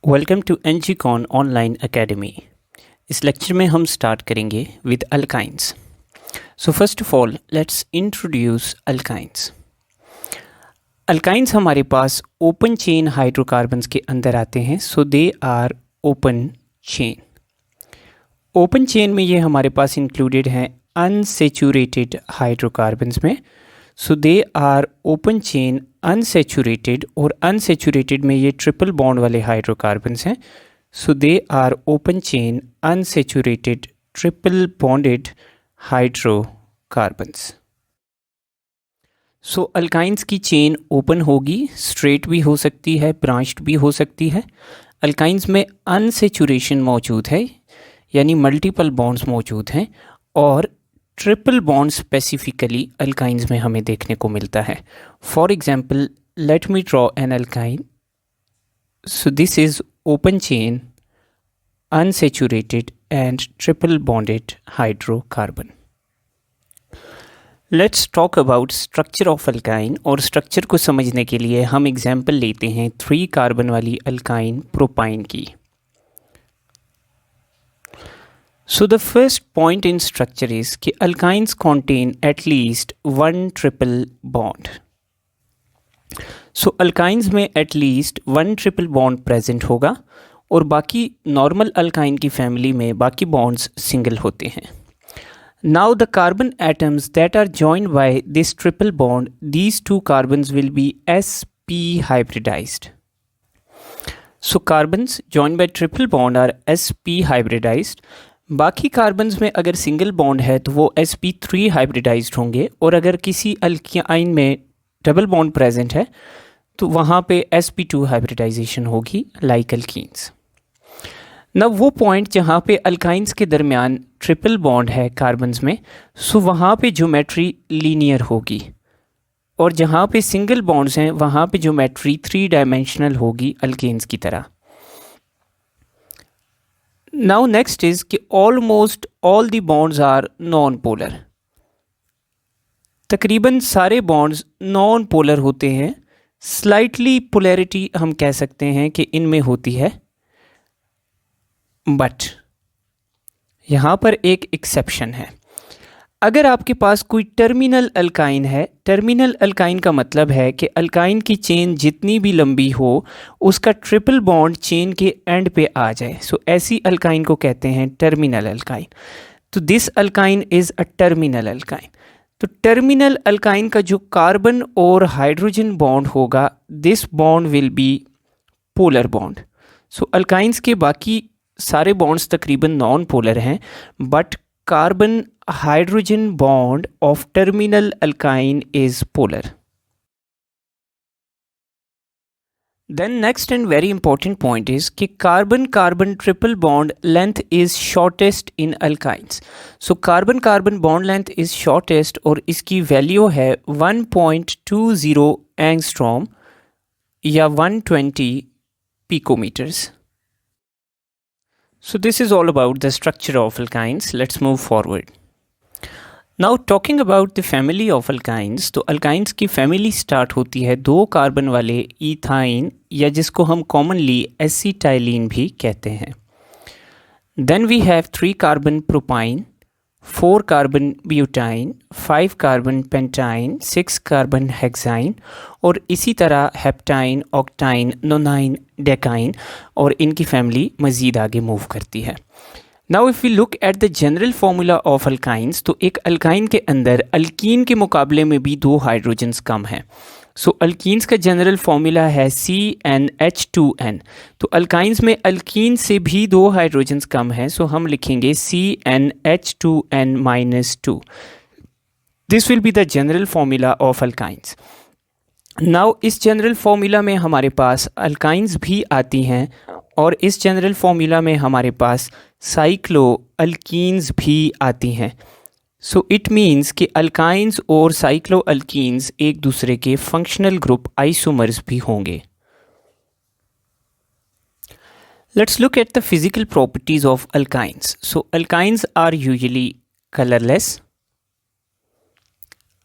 Welcome to एनजीकॉन online academy. इस lecture में हम स्टार्ट करेंगे with alkynes. So first of all let's introduce alkynes. Alkynes हमारे पास ओपन चेन हाइड्रोकार्बन्स के अंदर आते हैं। So they are open chain. Open chain में ये हमारे पास इंक्लूडेड हैं अनसेचुरेटेड हाइड्रोकार्बन्स में। So they are open chain unsaturated, और अनसेचुरेटेड में ये ट्रिपल बॉन्ड वाले हाइड्रोकार्बन्स हैं। So they are open chain unsaturated triple bonded hydrocarbons. So alkynes की चेन ओपन होगी, स्ट्रेट भी हो सकती है, ब्रांच्ड भी हो सकती है। अल्काइंस में अनसेचुरेशन मौजूद है, यानी मल्टीपल बॉन्ड्स मौजूद हैं, और ट्रिपल बॉन्ड स्पेसिफिकली अल्काइंस में हमें देखने को मिलता है। For example let me draw an alkyne. So this is open chain unsaturated and triple bonded hydrocarbon. Let's talk about structure of alkyne, और स्ट्रक्चर को समझने के लिए हम एग्जाम्पल लेते हैं 3 कार्बन वाली अल्काइन प्रोपाइन की। So the first point in structure is कि alkynes contain at least one triple bond. So alkynes में at least one triple bond present होगा, और बाकी normal alkyne की family में बाकी bonds single होते हैं. Now the carbon atoms that are joined by this triple bond, these two carbons will be sp hybridized. So carbons joined by triple bond are sp hybridized. बाकी carbons में अगर single bond है तो वो sp3 hybridised होंगे, और अगर किसी अल्काइन में डबल बॉन्ड प्रेजेंट है तो वहाँ पे sp2 हाइब्रिडाइजेशन होगी लाइक अल्कीन्स। ना वो पॉइंट जहाँ पे अल्काइंस के दरमियान ट्रिपल बॉन्ड है कार्बन्स में, सो वहाँ पे ज्योमेट्री लीनियर होगी, और जहाँ पे सिंगल बॉन्ड्स हैं वहाँ पे ज्योमेट्री 3 डायमेंशनल होगी अल्केन्स की तरह। Now next is कि almost all the bonds are non-polar. तकरीबन सारे bonds non-polar होते हैं। Slightly polarity हम कह सकते हैं कि इनमें होती है, but यहाँ पर एक exception है। अगर आपके पास कोई टर्मिनल अल्काइन है, टर्मिनल अल्काइन का मतलब है कि अल्काइन की चेन जितनी भी लंबी हो उसका ट्रिपल बॉन्ड चेन के एंड पे आ जाए, सो ऐसी अल्काइन को कहते हैं टर्मिनल अल्काइन। तो this alkyne is a terminal alkyne. तो टर्मिनल अल्काइन का जो कार्बन और हाइड्रोजन बॉन्ड होगा, this bond will be polar bond. So alkynes के बाकी सारे बॉन्ड्स तकरीबन नॉन पोलर हैं, but carbon hydrogen bond of terminal alkyne is polar. Then next and very important point is कि carbon-carbon triple bond length is shortest in alkynes. So carbon-carbon bond length is shortest, और इसकी value है 1.20 angstrom या 120 picometers. So this is all about the structure of alkynes. Let's move forward. Now talking about the family of alkynes, तो alkynes की family start होती है 2 carbon वाले ethyne, या जिसको हम commonly एसिटाइलिन भी कहते हैं। Then we have 3 carbon propyne, 4 carbon butyne, 5 carbon pentyne, 6 carbon hexyne, और इसी तरह हेप्टाइन, ऑक्टाइन, नोनाइन, डेकाइन, और इनकी फैमिली मज़ीद आगे मूव करती है। Now if we look at the general formula of alkynes, तो एक अल्काइन के अंदर अल्कीन के मुकाबले में भी 2 हाइड्रोजन्स कम हैं। सो अल्कीन्स का जनरल फार्मूला है CnH2n। तो अल्काइंस में अल्कीन से भी 2 हाइड्रोजन्स कम हैं, सो हम लिखेंगे CnH2n-2। This will be the general formula of alkynes. Now इस जनरल फार्मूला में हमारे पास अल्काइंस भी आती हैं, और इस जनरल फार्मूला में हमारे पास साइक्लो अल्कीन्स भी आती हैं। सो इट मीन्स कि अल्काइंस और साइक्लो अल्कीन्स एक दूसरे के फंक्शनल ग्रुप आइसोमर्स भी होंगे। Let's look at the physical properties of alkynes. So alkynes are usually colourless.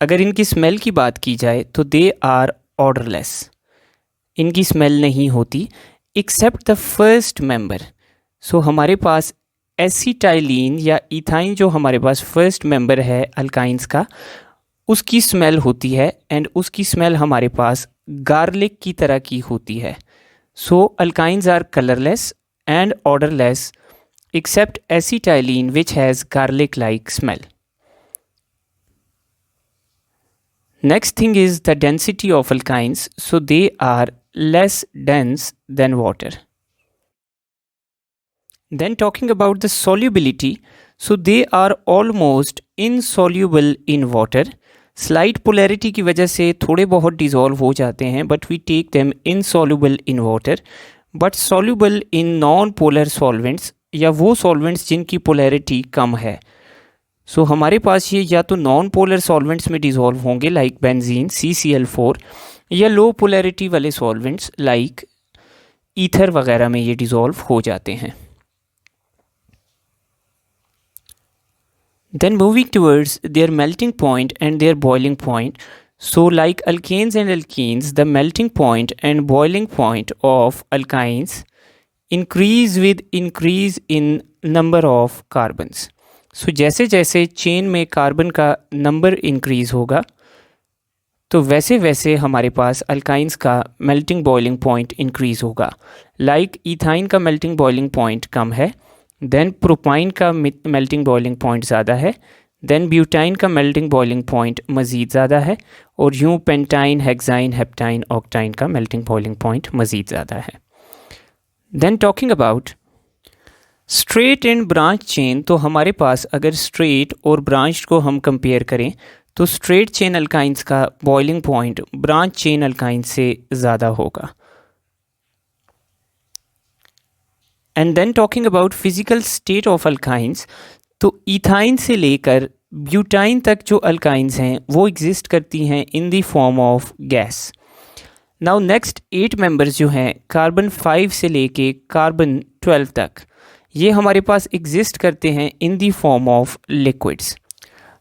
अगर इनकी स्मेल की बात की जाए तो दे आर ऑर्डरलेस, इनकी स्मेल नहीं होती। Except the first member. So हमारे पास एसिटाइलिन या इथाइन जो हमारे पास फर्स्ट मेंबर है अल्काइंस का, उसकी स्मेल होती है एंड उसकी स्मेल हमारे पास गार्लिक की तरह की होती है। So alkynes are colourless and odourless except acetylene which has garlic like smell. Next thing is the density of alkynes, so they are less dense than water. Then talking about the solubility, so they are almost insoluble in water. Slight polarity की वजह से थोड़े बहुत dissolve हो जाते हैं, but we take them insoluble in water, but soluble in non-polar solvents या वो सॉल्वेंट्स जिनकी पोलैरिटी कम है। सो हमारे पास ये या तो नॉन पोलर सॉल्वेंट्स में डिज़ोल्व होंगे लाइक बेंजीन CCl4, या लो पोलैरिटी वाले सॉल्वेंट्स लाइक ईथर वगैरह में ये डिज़ोल्व हो जाते हैं। Then moving towards their melting point and their boiling point, so like alkanes and alkenes the melting point and boiling point of alkynes increase with increase in number of carbons. So जैसे जैसे chain में carbon का number increase होगा तो वैसे वैसे हमारे पास alkynes का मेल्टिंग बॉइलिंग पॉइंट इंक्रीज होगा। लाइक इथाइन का मेल्टिंग बॉइलिंग पॉइंट कम है, देन प्रोपाइन का मेल्टिंग बॉइलिंग पॉइंट ज़्यादा है, देन ब्यूटाइन का मेल्टिंग बॉइलिंग पॉइंट मज़ीद ज़्यादा है, और यूँ पेंटाइन, हेक्साइन, हेप्टाइन, ऑक्टाइन का मेल्टिंग बॉइलिंग पॉइंट मज़ीद ज़्यादा है। Then talking about straight and branch chain, तो हमारे पास अगर स्ट्रेट और ब्रांच को हम कंपेयर करें तो स्ट्रेट चेन अल्काइंस का boiling point branch chain alkynes से ज़्यादा होगा। And then talking about physical state of alkynes, तो इथाइन से लेकर ब्यूटाइन तक जो अल्काइंस हैं वो एग्जिस्ट करती हैं in the form of gas. Now next 8 members जो हैं कार्बन 5 से लेके कार्बन 12 तक, ये हमारे पास एग्जिस्ट करते हैं in the form of liquids.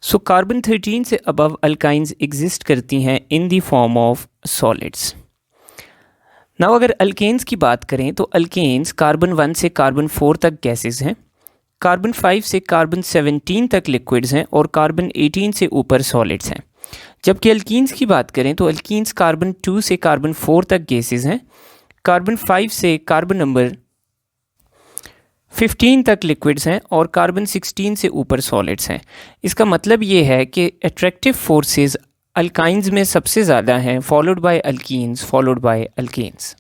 So carbon 13 से अबव अल्काइंस एग्जिस्ट करती हैं in the form of solids. Now अगर अल्केन्स की बात करें तो अल्केन्स कार्बन 1 से कार्बन 4 तक गैसेस हैं, कार्बन 5 से कार्बन 17 तक लिक्विड्स हैं, और कार्बन 18 से ऊपर सॉलिड्स हैं। जबकि अल्कीन्स की बात करें तो अल्कीन्स कार्बन 2 से कार्बन 4 तक गैसेस हैं, कार्बन 5 से कार्बन नंबर 15 तक लिक्विड्स हैं, और कार्बन 16 से ऊपर सॉलिड्स हैं। इसका मतलब ये है कि अट्रैक्टिव फोर्सेस अल्काइंस में सबसे ज़्यादा हैं, followed by alkenes, followed by alkanes.